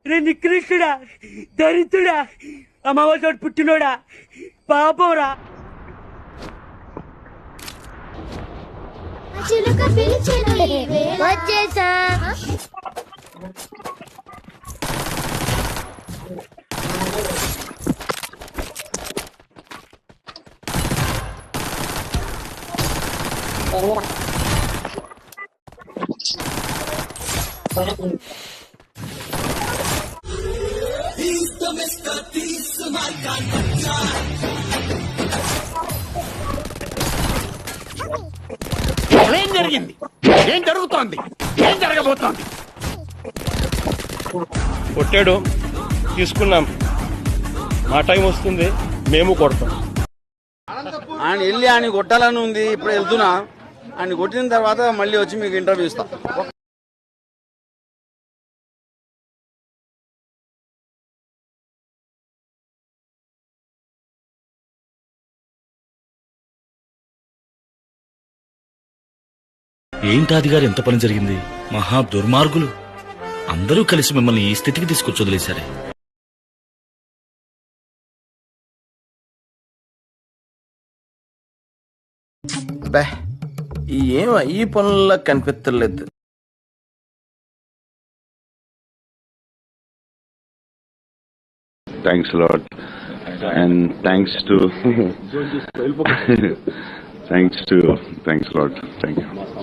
రే నికృష్టుడా, దరిద్రుడా, అమావాసోడు పుట్టినోడా, పాపంరా. వచ్చేసా. ఏం జరిగింది? ఏం జరుగుతోంది? ఏం జరగబోతోంది? కొట్టాడు, తీసుకున్నాం. మా టైం వస్తుంది, మేము కొడతాం. ఆయన వెళ్ళి ఆయన కొట్టాలని ఉంది. ఇప్పుడు వెళ్తున్నా. ఆయన కొట్టిన తర్వాత మళ్ళీ వచ్చి మీకు ఇంటర్వ్యూ ఇస్తా. ఏంటాది గారు, ఎంత పని జరిగింది? మహా దుర్మార్గులు అందరూ కలిసి మిమ్మల్ని ఈ స్థితికి తీసుకొచ్చి వదిలేశారే. ఏం ఈ పనుల్లో కనిపించలేదు. Thanks a lot, and thanks a lot. Thank you.